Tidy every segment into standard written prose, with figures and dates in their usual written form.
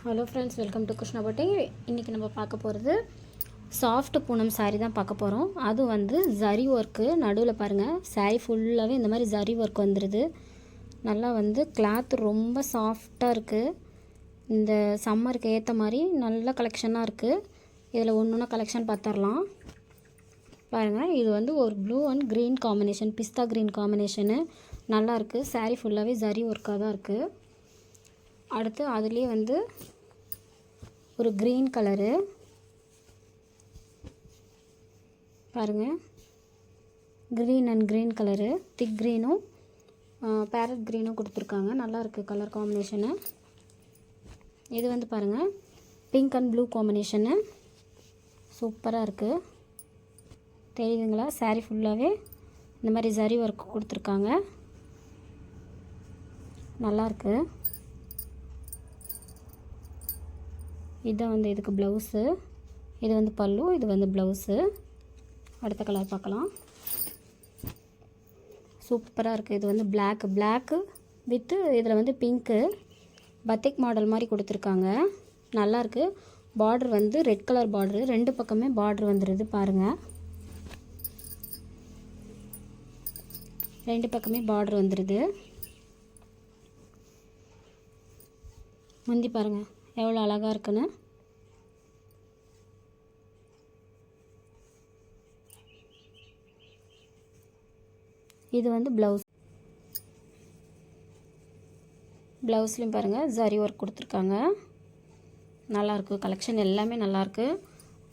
Hello friends, welcome to Krishna பட்டை. இன்றைக்கி நம்ம பார்க்க போகிறது சாஃப்ட் பூனம் சாரீ தான் பார்க்க போகிறோம். அது வந்து ஜரி ஒர்க்கு நடுவில் பாருங்கள். சாரீ ஃபுல்லாகவே இந்த மாதிரி ஜரி ஒர்க் வந்துடுது. நல்லா வந்து கிளாத் ரொம்ப சாஃப்டாக இருக்குது. இந்த சம்மருக்கு ஏற்ற மாதிரி நல்ல கலெக்ஷனாக இருக்குது. இதில் ஒன்று ஒன்று கலெக்ஷன் பார்த்துடலாம் பாருங்கள். இது வந்து ஒரு ப்ளூ அண்ட் க்ரீன் காம்பினேஷன், பிஸ்தா க்ரீன் காம்பினேஷனு நல்லாயிருக்கு. சாரீ ஃபுல்லாகவே ஜரி ஒர்க்காக தான் இருக்குது. அடுத்து அதுலேயே வந்து ஒரு க்ரீன் கலரு பாருங்கள். Green and green colour, thick க்ரீனும் பேரட் க்ரீனும் கொடுத்துருக்காங்க. நல்லாயிருக்கு கலர் காம்பினேஷனு. இது வந்து பாருங்கள், பிங்க் அண்ட் ப்ளூ காம்பினேஷனு சூப்பராக இருக்குது. தெரியுதுங்களா? சாரீ ஃபுல்லாகவே இந்த மாதிரி ஜரி ஒர்க் கொடுத்துருக்காங்க. நல்லாயிருக்கு. இதுதான் வந்து இதுக்கு ப்ளவுஸு. இது வந்து பல்லு, இது வந்து ப்ளவுஸு. அடுத்த கலர் பார்க்கலாம். சூப்பராக இருக்குது. இது வந்து பிளாக்கு வித்து இதில் வந்து பிங்க்கு பத்திக் மாடல் மாதிரி கொடுத்துருக்காங்க. நல்லாயிருக்கு. பார்டர் வந்து ரெட் கலர் பார்டரு, ரெண்டு பக்கமே பார்டர் வந்துடுது பாருங்கள். ரெண்டு பக்கமே பார்டர் வந்துடுது. முந்தி பாருங்கள் எவ்வளோ அழகாக இருக்குன்னு. இது வந்து ப்ளவுஸ்லேயும் பாருங்கள் ஜரி ஒர்க் கொடுத்துருக்காங்க. நல்லாயிருக்கு. கலெக்ஷன் எல்லாமே நல்லாயிருக்கு.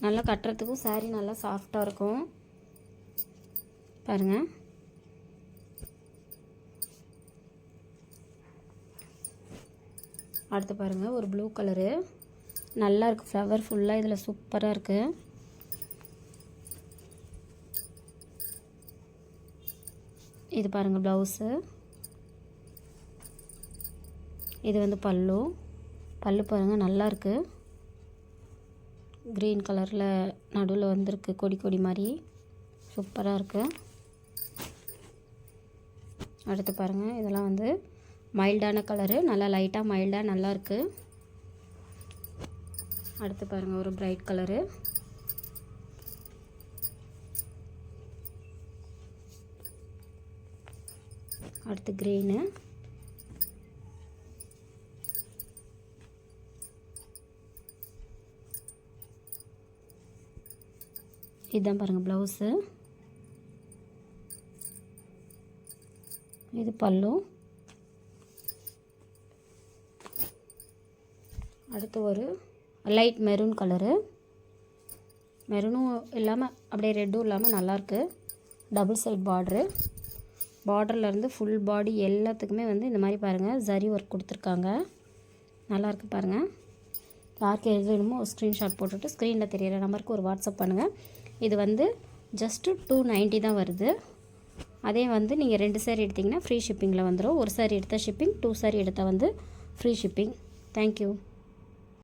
நல்லா கட்டுறதுக்கும் சாரீ நல்லா சாஃப்டாக இருக்கும் பாருங்கள். அடுத்து பாருங்கள், ஒரு ப்ளூ கலரு நல்லாயிருக்கு. ஃப்ளவர் ஃபுல்லாக இதில் சூப்பராக இருக்குது. இது பாருங்கள் ப்ளவுஸு. இது வந்து பல்லு பாருங்கள் நல்லாயிருக்கு. க்ரீன் கலரில் நடுவில் வந்திருக்கு கொடி மாதிரி சூப்பராக இருக்குது. அடுத்து பாருங்கள், இதெல்லாம் வந்து மைல்டான கலரு, நல்லா லைட்டாக மைல்டாக நல்லாயிருக்கு. அடுத்து பாருங்கள், ஒரு பிரைட் கலரு. அடுத்து க்ரீனு. இதுதான் பாருங்கள் ப்ளவுஸு. இது பல்லு. அடுத்து ஒரு லைட் மெரூன் கலரு. மெரூனும் இல்லாமல் அப்படியே ரெட்டும் இல்லாமல் நல்லாயிருக்கு. டபுள் சைட் பார்டர்லேருந்து ஃபுல் பாடி எல்லாத்துக்குமே வந்து இந்த மாதிரி பாருங்கள் ஜரி ஒர்க் கொடுத்துருக்காங்க. நல்லாயிருக்கு பாருங்கள். யாருக்கு எது வேணுமோ ஒரு ஸ்க்ரீன்ஷாட் போட்டுட்டு ஸ்க்ரீனில் தெரியிற நம்பருக்கு ஒரு வாட்ஸ்அப் பண்ணுங்கள். இது வந்து ஜஸ்ட்டு 290 தான் வருது. அதே வந்து நீங்கள் 2 சாரீ எடுத்திங்கன்னா ஃப்ரீ ஷிப்பிங்கில் வந்துடும். ஒரு சாரீ எடுத்தால் ஷிப்பிங், 2 சாரீ எடுத்தால் வந்து ஃப்ரீ ஷிப்பிங். தேங்க்யூ.